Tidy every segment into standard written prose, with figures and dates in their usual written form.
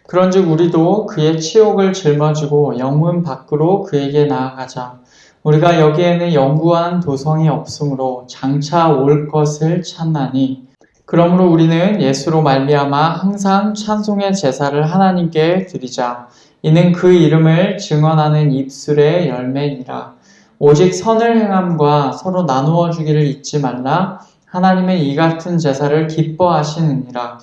그런즉 우리도 그의 치욕을 짊어지고 영문 밖으로 그에게 나아가자. 우리가 여기에는 영구한 도성이 없으므로 장차 올 것을 찾나니. 그러므로 우리는 예수로 말미암아 항상 찬송의 제사를 하나님께 드리자. 이는 그 이름을 증언하는 입술의 열매니라. 오직 선을 행함과 서로 나누어 주기를 잊지 말라. 하나님의 이 같은 제사를 기뻐하시느니라.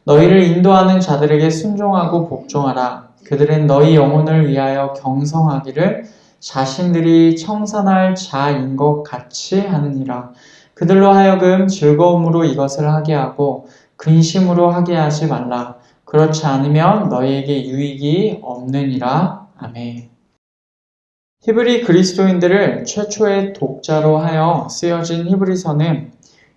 너희를 인도하는 자들에게 순종하고 복종하라. 그들은 너희 영혼을 위하여 경성하기를 자신들이 청산할 자인 것 같이 하느니라. 그들로 하여금 즐거움으로 이것을 하게 하고 근심으로 하게 하지 말라. 그렇지 않으면 너희에게 유익이 없느니라. 아멘. 히브리 그리스도인들을 최초의 독자로 하여 쓰여진 히브리서는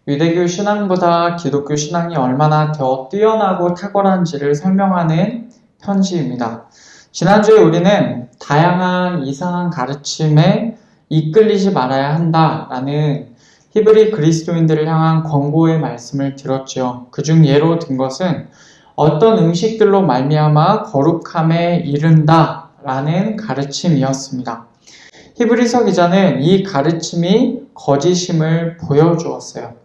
유대교 신앙보다 기독교 신앙이 얼마나 더 뛰어나고 탁월한지를 설명하는 편지입니다. 지난주에 우리는 다양한 이상한 가르침에 이끌리지 말아야 한다라는 히브리 그리스도인들을 향한 권고의 말씀을 들었죠. 그중 예로 든 것은 어떤 음식들로 말미암아 거룩함에 이른다라는 가르침이었습니다. 히브리서 기자는 이 가르침이 거짓임을 보여주었어요.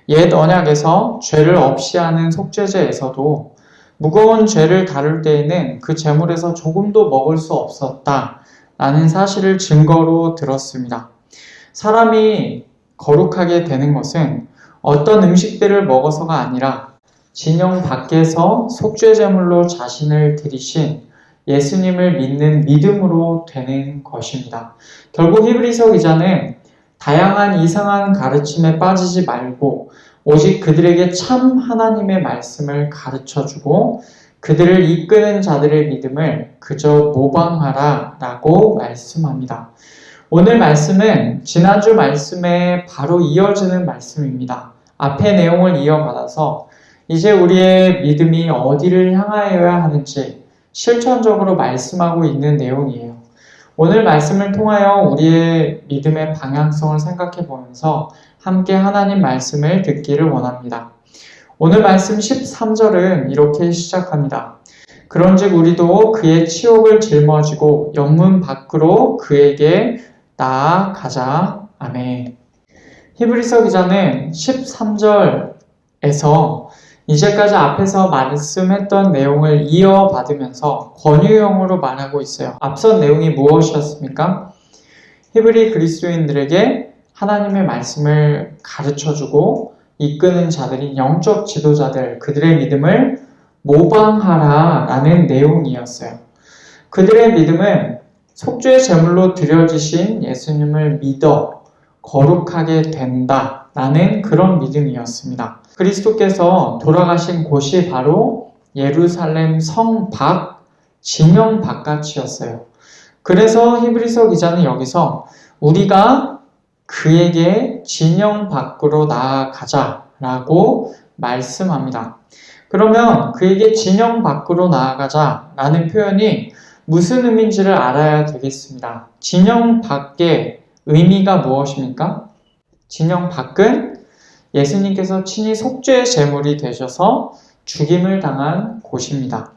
옛 언약에서 죄를 없이 하는 속죄제에서도 무거운 죄를 다룰 때에는 그 제물에서 조금도 먹을 수 없었다라는 사실을 증거로 들었습니다. 사람이 거룩하게 되는 것은 어떤 음식들을 먹어서가 아니라 진영 밖에서 속죄제물로 자신을 드리신 예수님을 믿는 믿음으로 되는 것입니다. 결국 히브리서 기자는 다양한 이상한 가르침에 빠지지 말고 오직 그들에게 참 하나님의 말씀을 가르쳐주고 그들을 이끄는 자들의 믿음을 그저 모방하라 라고 말씀합니다. 오늘 말씀은 지난주 말씀에 바로 이어지는 말씀입니다. 앞의 내용을 이어받아서 이제 우리의 믿음이 어디를 향하여야 하는지 실천적으로 말씀하고 있는 내용이에요. 오늘 말씀을 통하여 우리의 믿음의 방향성을 생각해 보면서 함께 하나님 말씀을 듣기를 원합니다. 오늘 말씀 13절은 이렇게 시작합니다. 그런즉 우리도 그의 치욕을 짊어지고 영문 밖으로 그에게 나아가자. 아멘. 히브리서 기자는 13절에서 이제까지 앞에서 말씀했던 내용을 이어받으면서 권유형으로 말하고 있어요. 앞선 내용이 무엇이었습니까? 히브리 그리스도인들에게 하나님의 말씀을 가르쳐주고 이끄는 자들인 영적 지도자들, 그들의 믿음을 모방하라 라는 내용이었어요. 그들의 믿음은 속죄 제물로 드려지신 예수님을 믿어 거룩하게 된다 라는 그런 믿음이었습니다. 그리스도께서 돌아가신 곳이 바로 예루살렘 성 밖, 진영 바깥이었어요. 그래서 히브리서 기자는 여기서 우리가 그에게 진영 밖으로 나아가자라고 말씀합니다. 그러면 그에게 진영 밖으로 나아가자라는 표현이 무슨 의미인지를 알아야 되겠습니다. 진영 밖의 의미가 무엇입니까? 진영 밖은 예수님께서 친히 속죄 제물이 되셔서 죽임을 당한 곳입니다.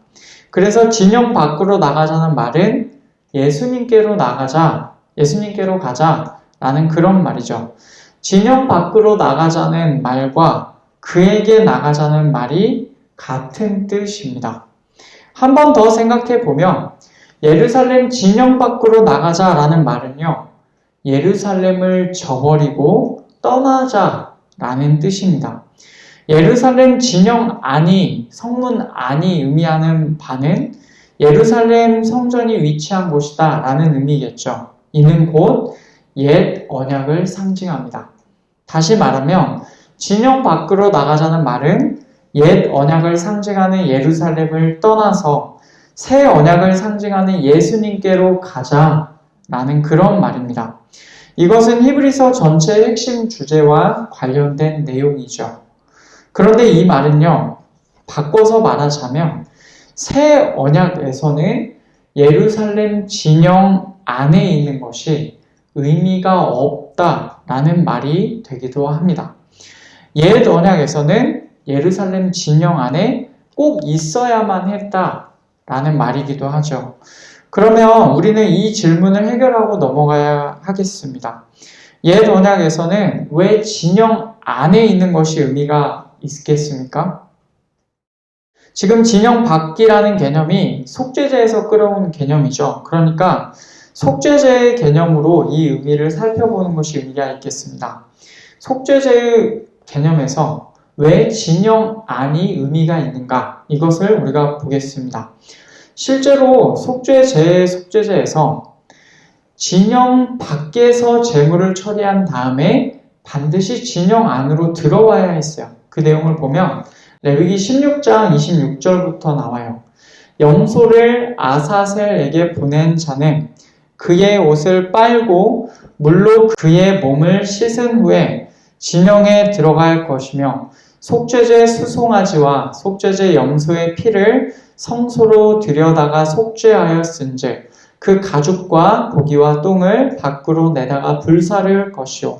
그래서 진영 밖으로 나가자는 말은 예수님께로 나가자, 예수님께로 가자라는 그런 말이죠. 진영 밖으로 나가자는 말과 그에게 나가자는 말이 같은 뜻입니다. 한 번 더 생각해 보면 예루살렘 진영 밖으로 나가자라는 말은요, 예루살렘을 저버리고 떠나자라는 뜻입니다. 예루살렘 진영 안이, 성문 안이 의미하는 바는 예루살렘 성전이 위치한 곳이다 라는 의미겠죠. 이는 곧 옛 언약을 상징합니다. 다시 말하면 진영 밖으로 나가자는 말은 옛 언약을 상징하는 예루살렘을 떠나서 새 언약을 상징하는 예수님께로 가자라는 그런 말입니다. 이것은 히브리서 전체의 핵심 주제와 관련된 내용이죠. 그런데 이 말은요, 바꿔서 말하자면 새 언약에서는 예루살렘 진영 안에 있는 것이 의미가 없다라는 말이 되기도 합니다. 옛 언약에서는 예루살렘 진영 안에 꼭 있어야만 했다 라는 말이기도 하죠. 그러면 우리는 이 질문을 해결하고 넘어가야 하겠습니다. 옛 언약에서는 왜 진영 안에 있는 것이 의미가 있겠습니까? 지금 진영 밖이라는 개념이 속죄제에서 끌어온 개념이죠. 그러니까 속죄제의 개념으로 이 의미를 살펴보는 것이 의미가 있겠습니다. 속죄제의 개념에서 왜 진영 안이 의미가 있는가? 이것을 우리가 보겠습니다. 실제로 속죄제에서 진영 밖에서 제물을 처리한 다음에 반드시 진영 안으로 들어와야 했어요. 그 내용을 보면 레위기 16장 26절부터 나와요. 염소를 아사셀에게 보낸 자는 그의 옷을 빨고 물로 그의 몸을 씻은 후에 진영에 들어갈 것이며 속죄제 수송아지와 속죄제 염소의 피를 성소로 들여다가 속죄하였은즉 그 가죽과 고기와 똥을 밖으로 내다가 불사를 것이요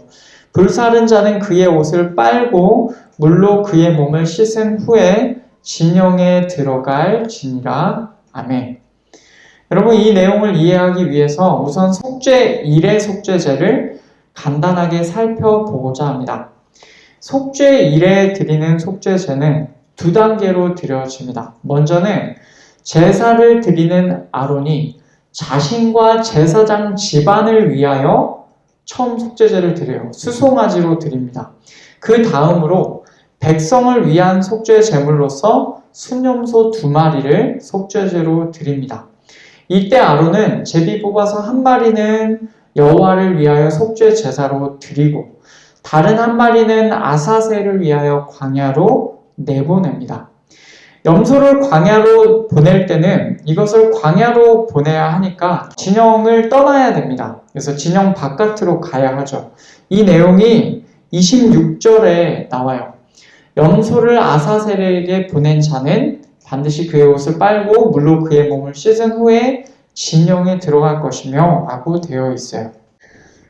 불사른 자는 그의 옷을 빨고 물로 그의 몸을 씻은 후에 진영에 들어갈지니라. 아멘. 여러분, 이 내용을 이해하기 위해서 우선 속죄일의 속죄제를 간단하게 살펴보고자 합니다. 속죄일에 드리는 속죄제는 두 단계로 드려집니다. 먼저는 제사를 드리는 아론이 자신과 제사장 집안을 위하여 처음 속죄제를 드려요. 수송아지로 드립니다. 그 다음으로 백성을 위한 속죄 제물로서 순염소 2마리를 속죄제로 드립니다. 이때 아론은 제비 뽑아서 한 마리는 여호와를 위하여 속죄 제사로 드리고 다른 한 마리는 아사셀을 위하여 광야로 내보냅니다. 염소를 광야로 보낼 때는 이것을 광야로 보내야 하니까 진영을 떠나야 됩니다. 그래서 진영 바깥으로 가야 하죠. 이 내용이 26절에 나와요. 염소를 아사셀에게 보낸 자는 반드시 그의 옷을 빨고 물로 그의 몸을 씻은 후에 진영에 들어갈 것이며 라고 되어 있어요.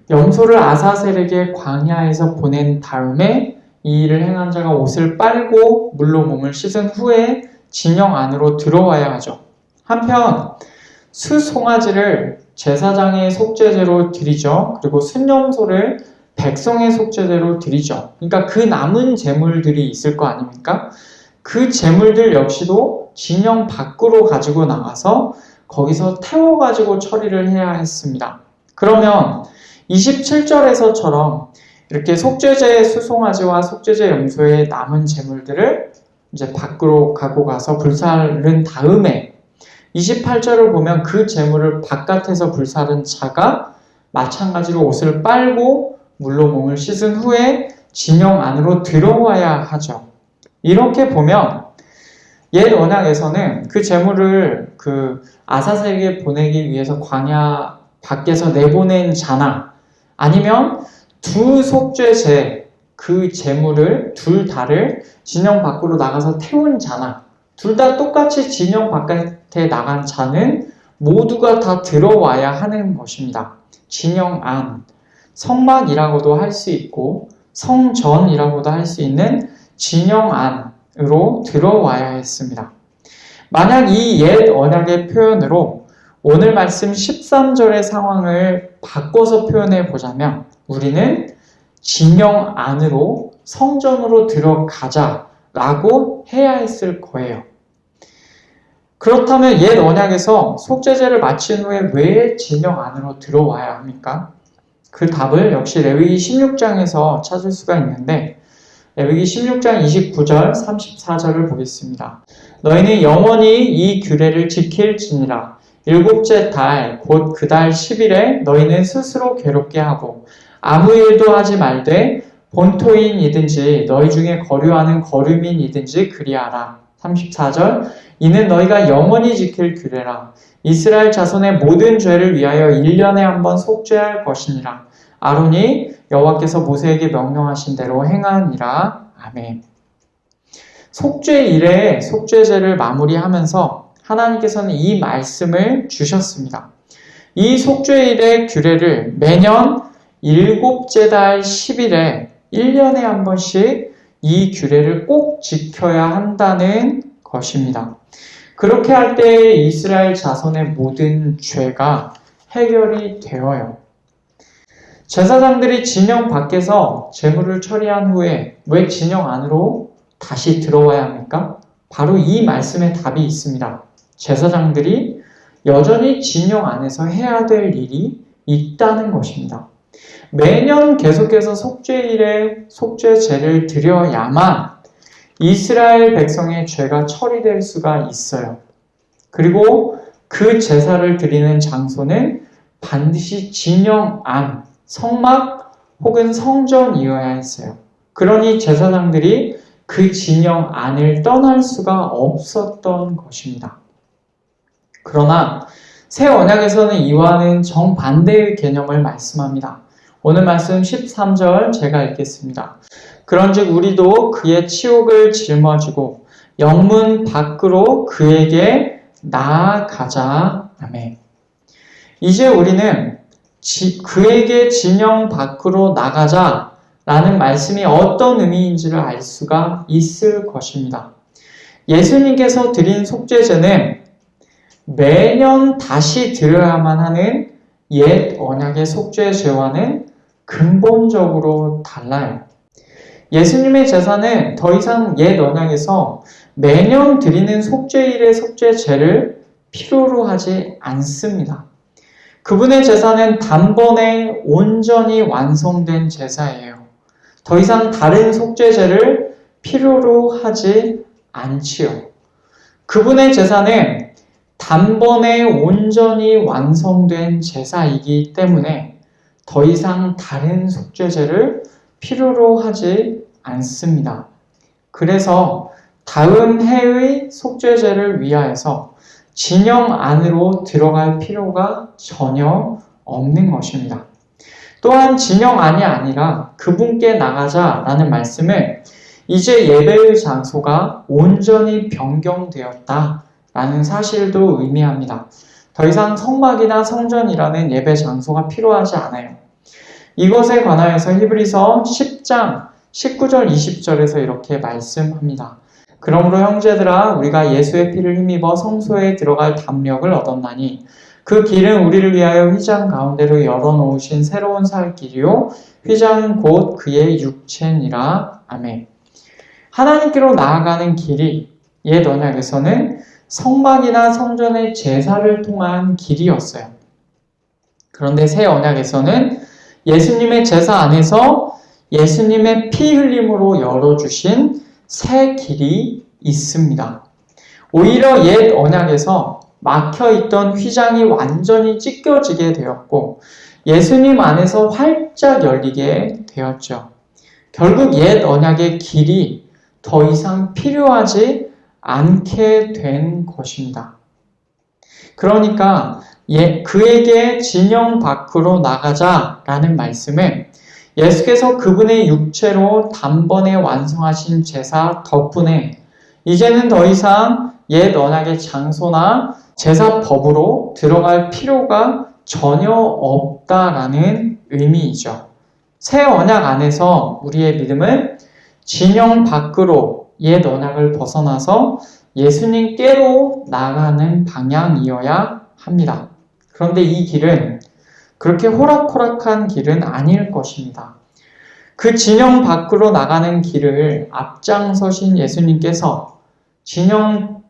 염소를 아사셀에게 광야에서 보낸 다음에 이 일을 행한 자가 옷을 빨고 물로 몸을 씻은 후에 진영 안으로 들어와야 하죠. 한편 수송아지를 제사장의 속죄제로 드리죠. 그리고 순염소를 백성의 속죄제로 드리죠. 그러니까 그 남은 제물들이 있을 거 아닙니까? 그 제물들 역시도 진영 밖으로 가지고 나가서 거기서 태워가지고 처리를 해야 했습니다. 그러면 27절에서처럼 이렇게 속죄제의 수송아지와 속죄제 염소의 남은 제물들을 이제 밖으로 가고 가서 불사른 다음에 28절을 보면 그 제물을 바깥에서 불사른 자가 마찬가지로 옷을 빨고 물로 몸을 씻은 후에 진영 안으로 들어와야 하죠. 이렇게 보면 옛 언약에서는 그 제물을 그 아사셀에게 보내기 위해서 광야 밖에서 내보낸 자나 아니면 두 속죄제 그 제물을 둘 다를 진영 밖으로 나가서 태운 자나 둘 다 똑같이 진영 바깥에 나간 자는 모두가 다 들어와야 하는 것입니다. 진영 안, 성막이라고도 할 수 있고 성전이라고도 할 수 있는 진영 안으로 들어와야 했습니다. 만약 이 옛 언약의 표현으로 오늘 말씀 13절의 상황을 바꿔서 표현해 보자면 우리는 진영 안으로 성전으로 들어가자라고 해야 했을 거예요. 그렇다면 옛 언약에서 속죄제를 마친 후에 왜 진영 안으로 들어와야 합니까? 그 답을 역시 레위기 16장에서 찾을 수가 있는데 레위기 16장 29절 34절을 보겠습니다. 너희는 영원히 이 규례를 지킬지니라. 일곱째 달 곧 그 달 10일에 너희는 스스로 괴롭게 하고 아무 일도 하지 말되 본토인이든지 너희 중에 거류하는 거류민이든지 그리하라. 34절 이는 너희가 영원히 지킬 규례라. 이스라엘 자손의 모든 죄를 위하여 1년에 한 번 속죄할 것이니라. 아론이 여호와께서 모세에게 명령하신 대로 행하니라. 아멘. 속죄일에 속죄제를 마무리하면서 하나님께서는 이 말씀을 주셨습니다. 이 속죄일의 규례를 매년 일곱째 달 10일에 1년에 한 번씩 이 규례를 꼭 지켜야 한다는 것입니다. 그렇게 할 때 이스라엘 자손의 모든 죄가 해결이 되어요. 제사장들이 진영 밖에서 제물을 처리한 후에 왜 진영 안으로 다시 들어와야 합니까? 바로 이 말씀에 답이 있습니다. 제사장들이 여전히 진영 안에서 해야 될 일이 있다는 것입니다. 매년 계속해서 속죄일에 속죄제를 드려야만 이스라엘 백성의 죄가 처리될 수가 있어요. 그리고 그 제사를 드리는 장소는 반드시 진영 안, 성막 혹은 성전이어야 했어요. 그러니 제사장들이 그 진영 안을 떠날 수가 없었던 것입니다. 그러나 새 언약에서는 이와는 정반대의 개념을 말씀합니다. 오늘 말씀 13절 제가 읽겠습니다. 그런즉 우리도 그의 치욕을 짊어지고 영문 밖으로 그에게 나아가자. 아멘. 이제 우리는 그에게 진영 밖으로 나가자 라는 말씀이 어떤 의미인지를 알 수가 있을 것입니다. 예수님께서 드린 속죄제는 매년 다시 드려야만 하는 옛 언약의 속죄제와는 근본적으로 달라요. 예수님의 제사는 더 이상 옛 언약에서 매년 드리는 속죄일의 속죄제를 필요로 하지 않습니다. 그분의 제사는 단번에 온전히 완성된 제사예요. 더 이상 다른 속죄제를 필요로 하지 않지요. 그분의 제사는 단번에 온전히 완성된 제사이기 때문에 더 이상 다른 속죄제를 필요로 하지 않습니다. 그래서 다음 해의 속죄제를 위하여서 진영 안으로 들어갈 필요가 전혀 없는 것입니다. 또한 진영 안이 아니라 그분께 나가자라는 말씀을 이제 예배의 장소가 온전히 변경되었다라는 사실도 의미합니다. 더 이상 성막이나 성전이라는 예배 장소가 필요하지 않아요. 이것에 관하여서 히브리서 10장 19절 20절에서 이렇게 말씀합니다. 그러므로 형제들아 우리가 예수의 피를 힘입어 성소에 들어갈 담력을 얻었나니 그 길은 우리를 위하여 휘장 가운데로 열어놓으신 새로운 살 길이요 휘장은 곧 그의 육체니라. 아멘. 하나님께로 나아가는 길이 옛 언약에서는 성막이나 성전의 제사를 통한 길이었어요. 그런데 새 언약에서는 예수님의 제사 안에서 예수님의 피 흘림으로 열어주신 새 길이 있습니다. 오히려 옛 언약에서 막혀있던 휘장이 완전히 찢겨지게 되었고 예수님 안에서 활짝 열리게 되었죠. 결국 옛 언약의 길이 더 이상 필요하지 않게 된 것입니다. 그러니까 그에게 진영 밖으로 나가자라는 말씀은 예수께서 그분의 육체로 단번에 완성하신 제사 덕분에 이제는 더 이상 옛 언약의 장소나 제사법으로 들어갈 필요가 전혀 없다라는 의미이죠. 새 언약 안에서 우리의 믿음은 진영 밖으로 옛 언약을 벗어나서 예수님께로 나가는 방향이어야 합니다. 그런데 이 길은 그렇게 호락호락한 길은 아닐 것입니다. 그 진영 밖으로 나가는 길을 앞장서신 예수님께서 진영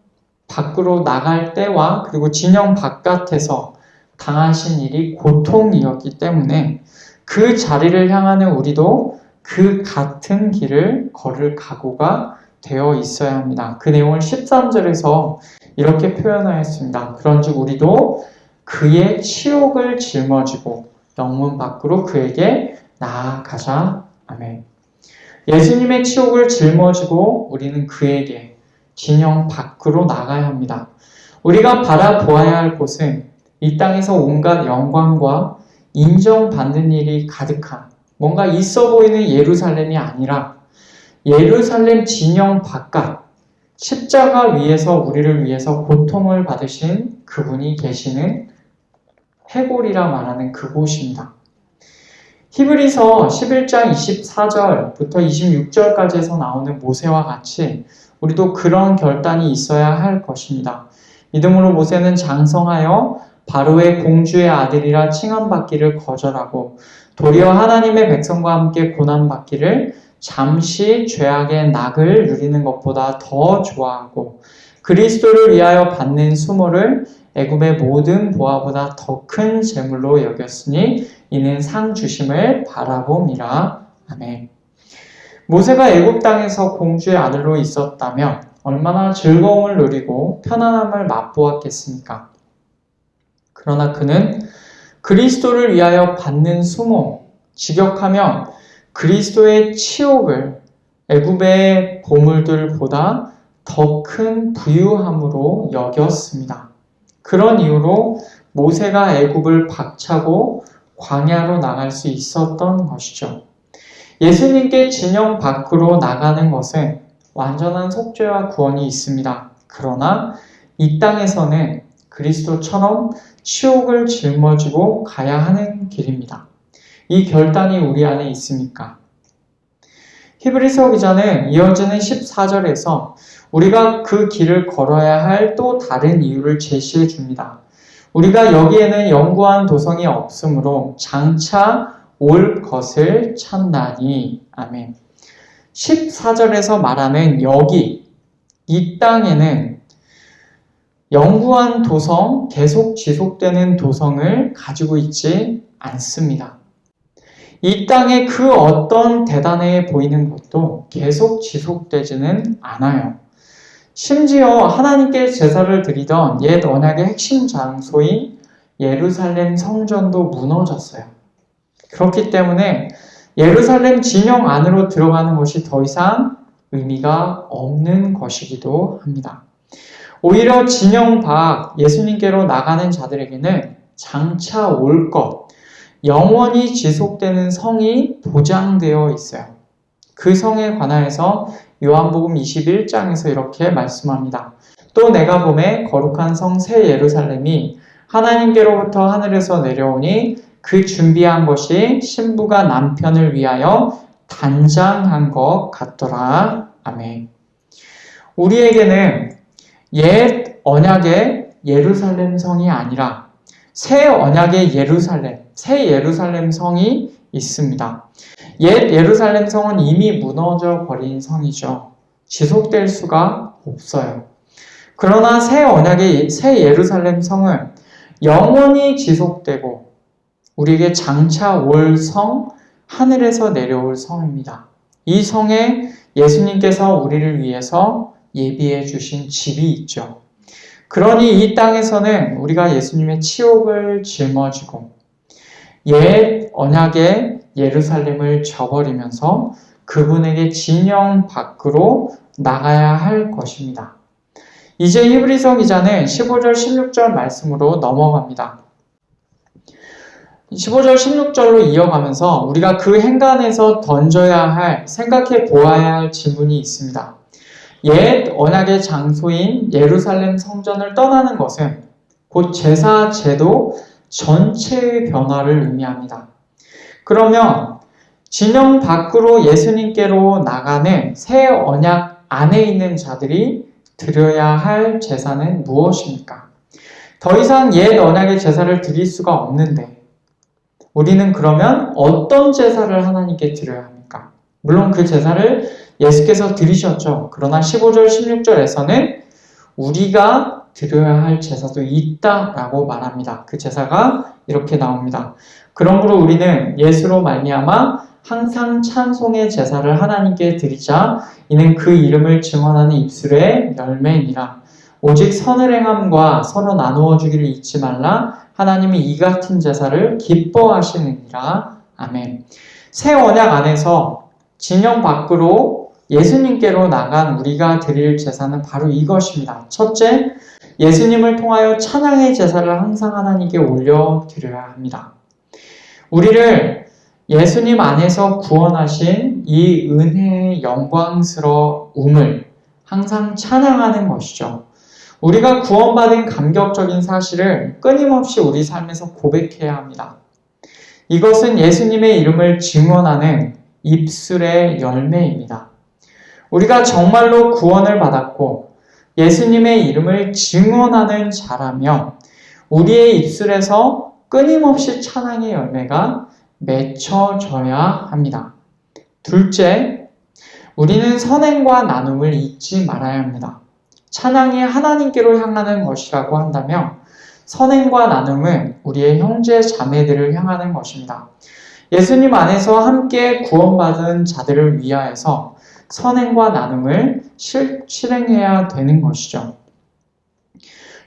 밖으로 나갈 때와 그리고 진영 바깥에서 당하신 일이 고통이었기 때문에 그 자리를 향하는 우리도 그 같은 길을 걸을 각오가 되어 있어야 합니다. 그 내용을 13절에서 이렇게 표현하였습니다. 그런즉 우리도 그의 치욕을 짊어지고 영문 밖으로 그에게 나아가자. 아멘. 예수님의 치욕을 짊어지고 우리는 그에게 진영 밖으로 나가야 합니다. 우리가 바라보아야 할 곳은 이 땅에서 온갖 영광과 인정받는 일이 가득한 뭔가 있어 보이는 예루살렘이 아니라 예루살렘 진영 바깥 십자가 위에서 우리를 위해서 고통을 받으신 그분이 계시는 해골이라 말하는 그곳입니다. 히브리서 11장 24절부터 26절까지에서 나오는 모세와 같이 우리도 그런 결단이 있어야 할 것입니다. 믿음으로 모세는 장성하여 바로의 공주의 아들이라 칭함받기를 거절하고 도리어 하나님의 백성과 함께 고난받기를 잠시 죄악의 낙을 누리는 것보다 더 좋아하고 그리스도를 위하여 받는 수모를 애굽의 모든 보화보다 더 큰 재물로 여겼으니 이는 상 주심을 바라봄이라. 아멘. 모세가 애굽 땅에서 공주의 아들로 있었다면 얼마나 즐거움을 누리고 편안함을 맛보았겠습니까? 그러나 그는 그리스도를 위하여 받는 수모, 직역하면 그리스도의 치욕을 애굽의 보물들보다 더 큰 부유함으로 여겼습니다. 그런 이유로 모세가 애굽을 박차고 광야로 나갈 수 있었던 것이죠. 예수님께 진영 밖으로 나가는 것은 완전한 속죄와 구원이 있습니다. 그러나 이 땅에서는 그리스도처럼 치욕을 짊어지고 가야 하는 길입니다. 이 결단이 우리 안에 있습니까? 히브리서 기자는 이어지는 14절에서 우리가 그 길을 걸어야 할 또 다른 이유를 제시해 줍니다. 우리가 여기에는 영구한 도성이 없으므로 장차 올 것을 찾나니. 아멘. 14절에서 말하는 여기, 이 땅에는 영구한 도성, 계속 지속되는 도성을 가지고 있지 않습니다. 이 땅의 그 어떤 대단해 보이는 것도 계속 지속되지는 않아요. 심지어 하나님께 제사를 드리던 옛 언약의 핵심 장소인 예루살렘 성전도 무너졌어요. 그렇기 때문에 예루살렘 진영 안으로 들어가는 것이 더 이상 의미가 없는 것이기도 합니다. 오히려 진영 밖 예수님께로 나가는 자들에게는 장차 올 것, 영원히 지속되는 성이 보장되어 있어요. 그 성에 관하여서 요한복음 21장에서 이렇게 말씀합니다. 또 내가 보매 거룩한 성 새 예루살렘이 하나님께로부터 하늘에서 내려오니 그 준비한 것이 신부가 남편을 위하여 단장한 것 같더라. 아멘. 우리에게는 옛 언약의 예루살렘 성이 아니라 새 언약의 예루살렘, 새 예루살렘 성이 있습니다. 옛 예루살렘 성은 이미 무너져 버린 성이죠. 지속될 수가 없어요. 그러나 새 언약의 새 예루살렘 성은 영원히 지속되고 우리에게 장차 올 성, 하늘에서 내려올 성입니다. 이 성에 예수님께서 우리를 위해서 예비해 주신 집이 있죠. 그러니 이 땅에서는 우리가 예수님의 치욕을 짊어지고 옛 언약의 예루살렘을 저버리면서 그분에게 진영 밖으로 나가야 할 것입니다. 이제 히브리서 기자는 15절 16절 말씀으로 넘어갑니다. 15절 16절로 이어가면서 우리가 그 행간에서 던져야 할, 생각해 보아야 할 질문이 있습니다. 옛 언약의 장소인 예루살렘 성전을 떠나는 것은 곧 제사 제도 전체의 변화를 의미합니다. 그러면 진영 밖으로 예수님께로 나가는 새 언약 안에 있는 자들이 드려야 할 제사는 무엇입니까? 더 이상 옛 언약의 제사를 드릴 수가 없는데 우리는 그러면 어떤 제사를 하나님께 드려야 합니까? 물론 그 제사를 예수께서 드리셨죠. 그러나 15절, 16절에서는 우리가 드려야 할 제사도 있다라고 말합니다. 그 제사가 이렇게 나옵니다. 그러므로 우리는 예수로 말미암아 항상 찬송의 제사를 하나님께 드리자. 이는 그 이름을 증언하는 입술의 열매니라. 오직 선을 행함과 서로 나누어 주기를 잊지 말라. 하나님이 이 같은 제사를 기뻐하시느니라. 아멘. 새 언약 안에서 진영 밖으로 예수님께로 나간 우리가 드릴 제사는 바로 이것입니다. 첫째, 예수님을 통하여 찬양의 제사를 항상 하나님께 올려드려야 합니다. 우리를 예수님 안에서 구원하신 이 은혜의 영광스러움을 항상 찬양하는 것이죠. 우리가 구원받은 감격적인 사실을 끊임없이 우리 삶에서 고백해야 합니다. 이것은 예수님의 이름을 증언하는 입술의 열매입니다. 우리가 정말로 구원을 받았고 예수님의 이름을 증언하는 자라며 우리의 입술에서 끊임없이 찬양의 열매가 맺혀져야 합니다. 둘째, 우리는 선행과 나눔을 잊지 말아야 합니다. 찬양이 하나님께로 향하는 것이라고 한다면 선행과 나눔은 우리의 형제 자매들을 향하는 것입니다. 예수님 안에서 함께 구원받은 자들을 위하여서 선행과 나눔을 실행해야 되는 것이죠.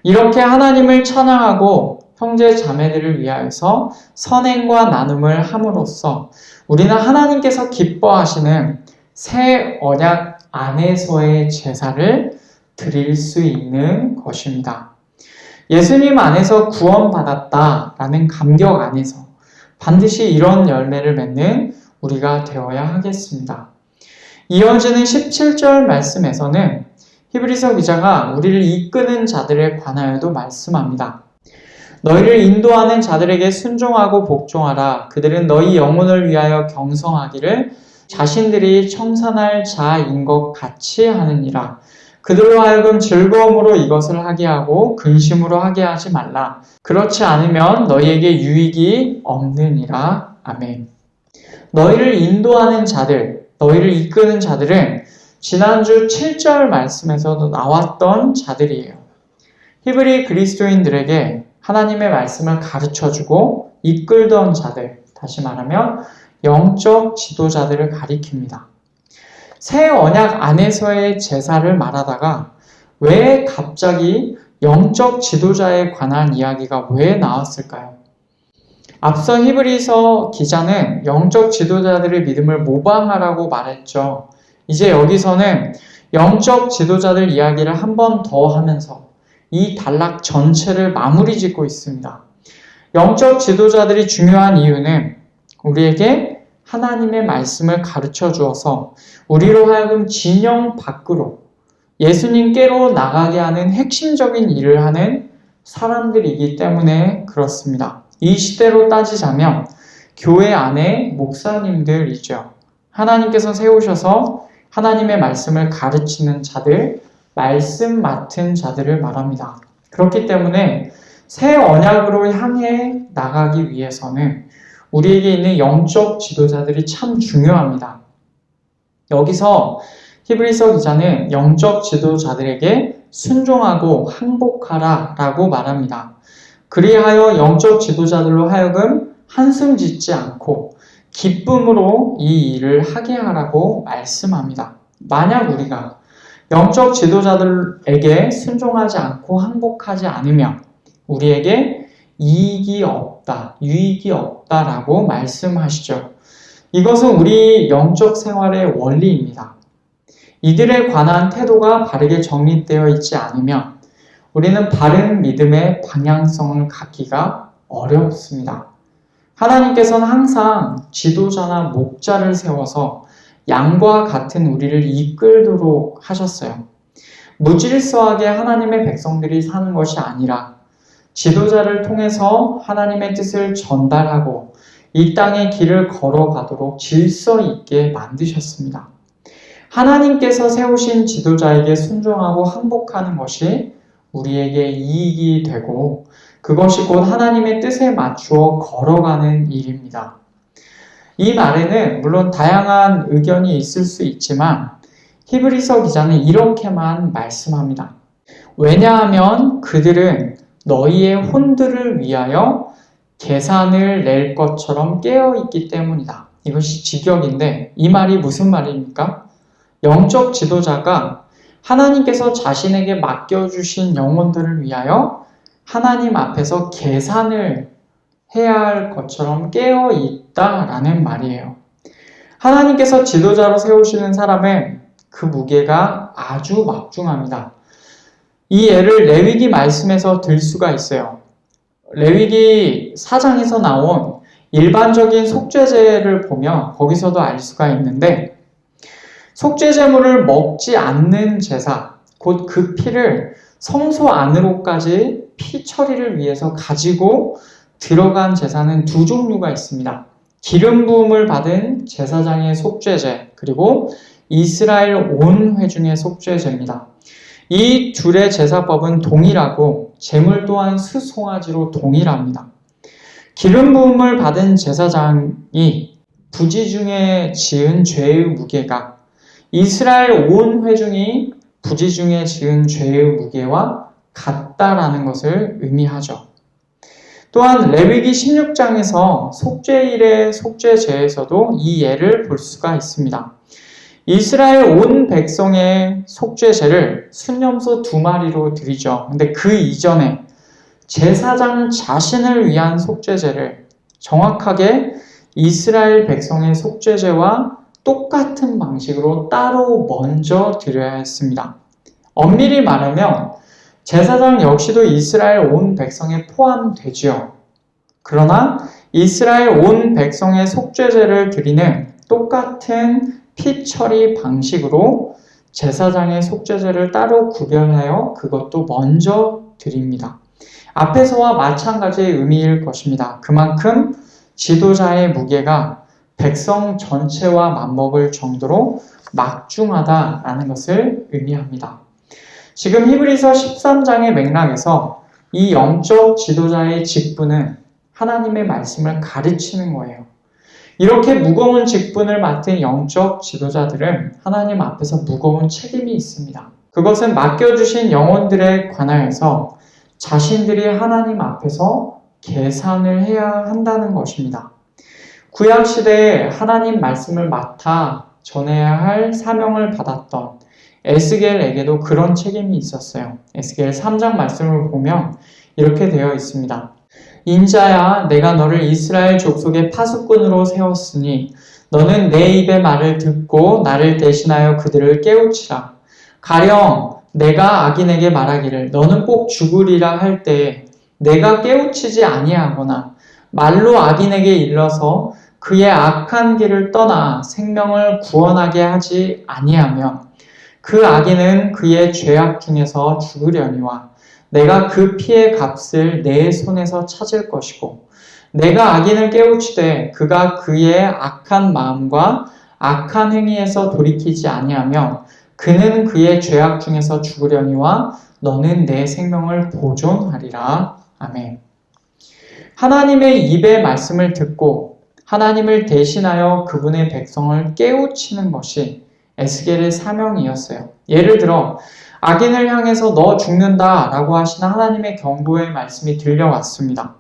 이렇게 하나님을 찬양하고 형제 자매들을 위하여서 선행과 나눔을 함으로써 우리는 하나님께서 기뻐하시는 새 언약 안에서의 제사를 드릴 수 있는 것입니다. 예수님 안에서 구원받았다라는 감격 안에서 반드시 이런 열매를 맺는 우리가 되어야 하겠습니다. 이어지는 17절 말씀에서는 히브리서 기자가 우리를 이끄는 자들에 관하여도 말씀합니다. 너희를 인도하는 자들에게 순종하고 복종하라. 그들은 너희 영혼을 위하여 경성하기를 자신들이 청산할 자인 것 같이 하느니라. 그들로 하여금 즐거움으로 이것을 하게 하고 근심으로 하게 하지 말라. 그렇지 않으면 너희에게 유익이 없느니라. 아멘. 너희를 인도하는 자들, 너희를 이끄는 자들은 지난주 7절 말씀에서도 나왔던 자들이에요. 히브리 그리스도인들에게 하나님의 말씀을 가르쳐주고 이끌던 자들, 다시 말하면 영적 지도자들을 가리킵니다. 새 언약 안에서의 제사를 말하다가 왜 갑자기 영적 지도자에 관한 이야기가 왜 나왔을까요? 앞서 히브리서 기자는 영적 지도자들의 믿음을 모방하라고 말했죠. 이제 여기서는 영적 지도자들 이야기를 한 번 더 하면서 이 단락 전체를 마무리 짓고 있습니다. 영적 지도자들이 중요한 이유는 우리에게 하나님의 말씀을 가르쳐 주어서 우리로 하여금 진영 밖으로 예수님께로 나가게 하는 핵심적인 일을 하는 사람들이기 때문에 그렇습니다. 이 시대로 따지자면 교회 안에 목사님들이죠. 하나님께서 세우셔서 하나님의 말씀을 가르치는 자들, 말씀 맡은 자들을 말합니다. 그렇기 때문에 새 언약으로 향해 나가기 위해서는 우리에게 있는 영적 지도자들이 참 중요합니다. 여기서 히브리서 기자는 영적 지도자들에게 순종하고 항복하라 라고 말합니다. 그리하여 영적 지도자들로 하여금 한숨 짓지 않고 기쁨으로 이 일을 하게 하라고 말씀합니다. 만약 우리가 영적 지도자들에게 순종하지 않고 항복하지 않으면 우리에게 이익이 없다, 유익이 없다라고 말씀하시죠. 이것은 우리 영적 생활의 원리입니다. 이들에 관한 태도가 바르게 정립되어 있지 않으면 우리는 바른 믿음의 방향성을 갖기가 어렵습니다. 하나님께서는 항상 지도자나 목자를 세워서 양과 같은 우리를 이끌도록 하셨어요. 무질서하게 하나님의 백성들이 사는 것이 아니라 지도자를 통해서 하나님의 뜻을 전달하고 이 땅의 길을 걸어가도록 질서 있게 만드셨습니다. 하나님께서 세우신 지도자에게 순종하고 항복하는 것이 우리에게 이익이 되고 그것이 곧 하나님의 뜻에 맞추어 걸어가는 일입니다. 이 말에는 물론 다양한 의견이 있을 수 있지만 히브리서 기자는 이렇게만 말씀합니다. 왜냐하면 그들은 너희의 혼들을 위하여 계산을 낼 것처럼 깨어있기 때문이다. 이것이 직역인데 이 말이 무슨 말입니까? 영적 지도자가 하나님께서 자신에게 맡겨주신 영혼들을 위하여 하나님 앞에서 계산을 해야 할 것처럼 깨어있다라는 말이에요. 하나님께서 지도자로 세우시는 사람은 그 무게가 아주 막중합니다. 이 예를 레위기 말씀에서 들 수가 있어요. 레위기 4장에서 나온 일반적인 속죄제를 보면 거기서도 알 수가 있는데 속죄제물을 먹지 않는 제사, 곧 그 피를 성소 안으로까지 피 처리를 위해서 가지고 들어간 제사는 두 종류가 있습니다. 기름 부음을 받은 제사장의 속죄제, 그리고 이스라엘 온 회중의 속죄제입니다. 이 둘의 제사법은 동일하고 제물 또한 수송아지로 동일합니다. 기름 부음을 받은 제사장이 부지 중에 지은 죄의 무게가 이스라엘 온 회중이 부지 중에 지은 죄의 무게와 같다라는 것을 의미하죠. 또한 레위기 16장에서 속죄일의 속죄제에서도 이 예를 볼 수가 있습니다. 이스라엘 온 백성의 속죄제를 순염소 2마리로 드리죠. 근데 그 이전에 제사장 자신을 위한 속죄제를 정확하게 이스라엘 백성의 속죄제와 똑같은 방식으로 따로 먼저 드려야 했습니다. 엄밀히 말하면 제사장 역시도 이스라엘 온 백성에 포함되지요. 그러나 이스라엘 온 백성의 속죄제를 드리는 똑같은 피 처리 방식으로 제사장의 속죄제를 따로 구별하여 그것도 먼저 드립니다. 앞에서와 마찬가지의 의미일 것입니다. 그만큼 지도자의 무게가 백성 전체와 맞먹을 정도로 막중하다라는 것을 의미합니다. 지금 히브리서 13장의 맥락에서 이 영적 지도자의 직분은 하나님의 말씀을 가르치는 거예요. 이렇게 무거운 직분을 맡은 영적 지도자들은 하나님 앞에서 무거운 책임이 있습니다. 그것은 맡겨주신 영혼들에 관하여서 자신들이 하나님 앞에서 계산을 해야 한다는 것입니다. 구약시대에 하나님 말씀을 맡아 전해야 할 사명을 받았던 에스겔에게도 그런 책임이 있었어요. 에스겔 3장 말씀을 보면 이렇게 되어 있습니다. 인자야, 내가 너를 이스라엘 족속의 파수꾼으로 세웠으니 너는 내 입의 말을 듣고 나를 대신하여 그들을 깨우치라. 가령 내가 악인에게 말하기를 너는 꼭 죽으리라 할 때에 내가 깨우치지 아니하거나 말로 악인에게 일러서 그의 악한 길을 떠나 생명을 구원하게 하지 아니하면 그 악인은 그의 죄악 중에서 죽으려니와 내가 그 피의 값을 내 손에서 찾을 것이고 내가 악인을 깨우치되 그가 그의 악한 마음과 악한 행위에서 돌이키지 아니하면 그는 그의 죄악 중에서 죽으려니와 너는 내 생명을 보존하리라. 아멘. 하나님의 입의 말씀을 듣고 하나님을 대신하여 그분의 백성을 깨우치는 것이 에스겔의 사명이었어요. 예를 들어 악인을 향해서 너 죽는다 라고 하시는 하나님의 경고의 말씀이 들려왔습니다.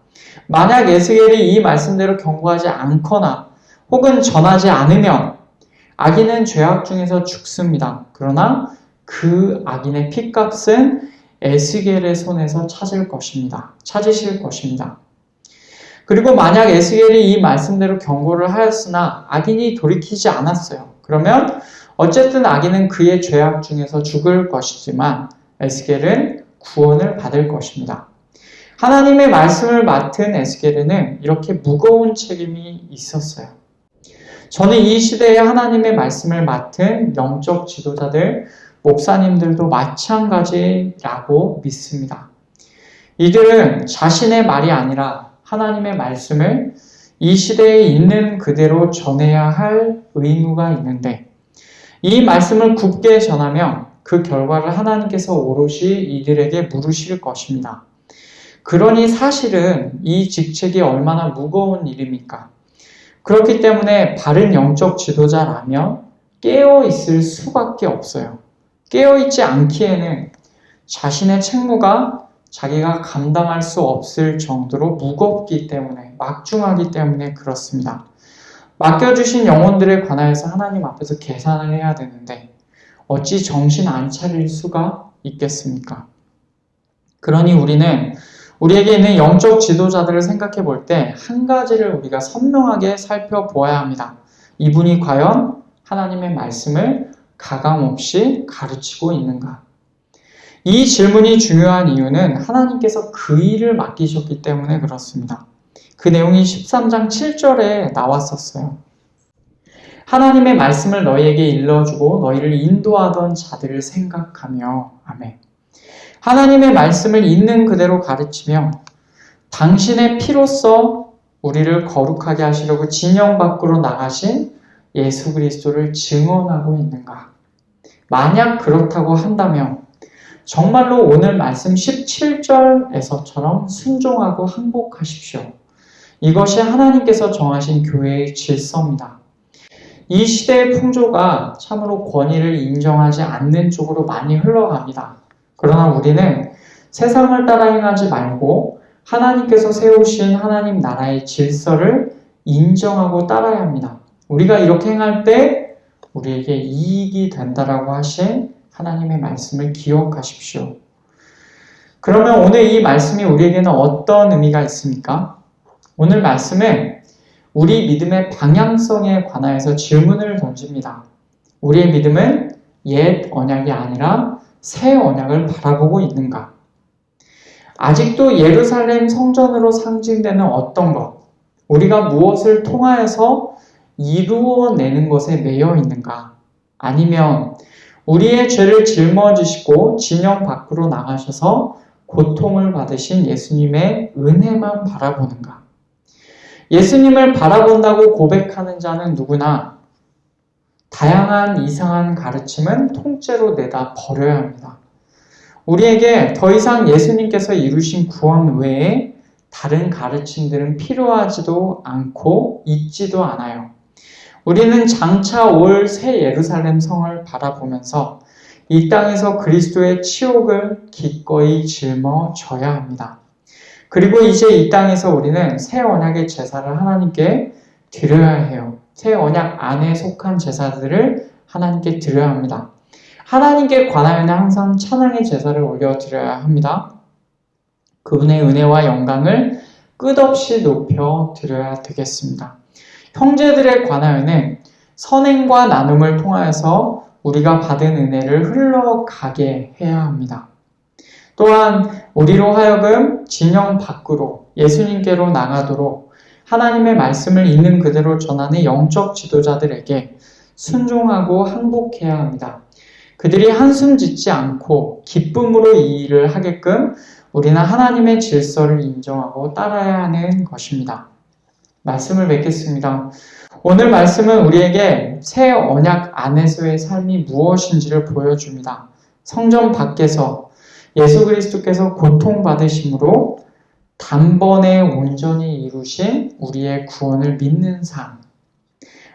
만약 에스겔이 이 말씀대로 경고하지 않거나 혹은 전하지 않으면 악인은 죄악 중에서 죽습니다. 그러나 그 악인의 핏값은 에스겔의 손에서 찾으실 것입니다. 그리고 만약 에스겔이 이 말씀대로 경고를 하였으나 악인이 돌이키지 않았어요. 그러면 어쨌든 악인은 그의 죄악 중에서 죽을 것이지만 에스겔은 구원을 받을 것입니다. 하나님의 말씀을 맡은 에스겔에는 이렇게 무거운 책임이 있었어요. 저는 이 시대에 하나님의 말씀을 맡은 영적 지도자들, 목사님들도 마찬가지라고 믿습니다. 이들은 자신의 말이 아니라 하나님의 말씀을 이 시대에 있는 그대로 전해야 할 의무가 있는데 이 말씀을 굳게 전하면 그 결과를 하나님께서 오롯이 이들에게 물으실 것입니다. 그러니 사실은 이 직책이 얼마나 무거운 일입니까? 그렇기 때문에 바른 영적 지도자라면 깨어 있을 수밖에 없어요. 깨어 있지 않기에는 자신의 책무가 자기가 감당할 수 없을 정도로 무겁기 때문에, 막중하기 때문에 그렇습니다. 맡겨주신 영혼들에 관하여서 하나님 앞에서 계산을 해야 되는데 어찌 정신 안 차릴 수가 있겠습니까? 그러니 우리는 우리에게 있는 영적 지도자들을 생각해 볼 때 한 가지를 우리가 선명하게 살펴보아야 합니다. 이분이 과연 하나님의 말씀을 가감없이 가르치고 있는가? 이 질문이 중요한 이유는 하나님께서 그 일을 맡기셨기 때문에 그렇습니다. 그 내용이 13장 7절에 나왔었어요. 하나님의 말씀을 너희에게 일러주고 너희를 인도하던 자들을 생각하며. 아멘. 하나님의 말씀을 있는 그대로 가르치며 당신의 피로써 우리를 거룩하게 하시려고 진영 밖으로 나가신 예수 그리스도를 증언하고 있는가? 만약 그렇다고 한다면 정말로 오늘 말씀 17절에서처럼 순종하고 항복하십시오. 이것이 하나님께서 정하신 교회의 질서입니다. 이 시대의 풍조가 참으로 권위를 인정하지 않는 쪽으로 많이 흘러갑니다. 그러나 우리는 세상을 따라 행하지 말고 하나님께서 세우신 하나님 나라의 질서를 인정하고 따라야 합니다. 우리가 이렇게 행할 때 우리에게 이익이 된다라고 하신 하나님의 말씀을 기억하십시오. 그러면 오늘 이 말씀이 우리에게는 어떤 의미가 있습니까? 오늘 말씀은 우리 믿음의 방향성에 관하여서 질문을 던집니다. 우리의 믿음은 옛 언약이 아니라 새 언약을 바라보고 있는가? 아직도 예루살렘 성전으로 상징되는 어떤 것, 우리가 무엇을 통하여서 이루어내는 것에 매여 있는가? 아니면 우리의 죄를 짊어지시고 진영 밖으로 나가셔서 고통을 받으신 예수님의 은혜만 바라보는가? 예수님을 바라본다고 고백하는 자는 누구나 다양한 이상한 가르침은 통째로 내다 버려야 합니다. 우리에게 더 이상 예수님께서 이루신 구원 외에 다른 가르침들은 필요하지도 않고 있지도 않아요. 우리는 장차 올 새 예루살렘 성을 바라보면서 이 땅에서 그리스도의 치욕을 기꺼이 짊어져야 합니다. 그리고 이제 이 땅에서 우리는 새 언약의 제사를 하나님께 드려야 해요. 새 언약 안에 속한 제사들을 하나님께 드려야 합니다. 하나님께 관하여는 항상 찬양의 제사를 올려드려야 합니다. 그분의 은혜와 영광을 끝없이 높여 드려야 되겠습니다. 형제들에 관하여는 선행과 나눔을 통하여서 우리가 받은 은혜를 흘러가게 해야 합니다. 또한 우리로 하여금 진영 밖으로 예수님께로 나가도록 하나님의 말씀을 있는 그대로 전하는 영적 지도자들에게 순종하고 항복해야 합니다. 그들이 한숨 짓지 않고 기쁨으로 이 일을 하게끔 우리는 하나님의 질서를 인정하고 따라야 하는 것입니다. 말씀을 맺겠습니다. 오늘 말씀은 우리에게 새 언약 안에서의 삶이 무엇인지를 보여줍니다. 성전 밖에서 예수 그리스도께서 고통받으심으로 단번에 온전히 이루신 우리의 구원을 믿는 삶.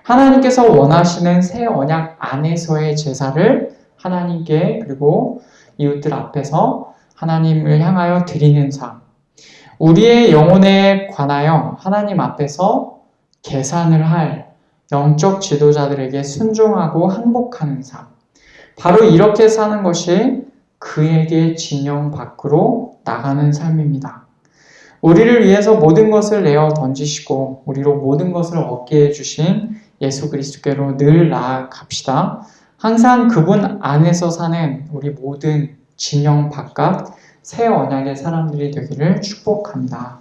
하나님께서 원하시는 새 언약 안에서의 제사를 하나님께 그리고 이웃들 앞에서 하나님을 향하여 드리는 삶. 우리의 영혼에 관하여 하나님 앞에서 계산을 할 영적 지도자들에게 순종하고 항복하는 삶. 바로 이렇게 사는 것이 그에게 진영 밖으로 나가는 삶입니다. 우리를 위해서 모든 것을 내어 던지시고 우리로 모든 것을 얻게 해주신 예수 그리스도께로 늘 나아갑시다. 항상 그분 안에서 사는 우리 모든 진영 바깥 새 언약의 사람들이 되기를 축복합니다.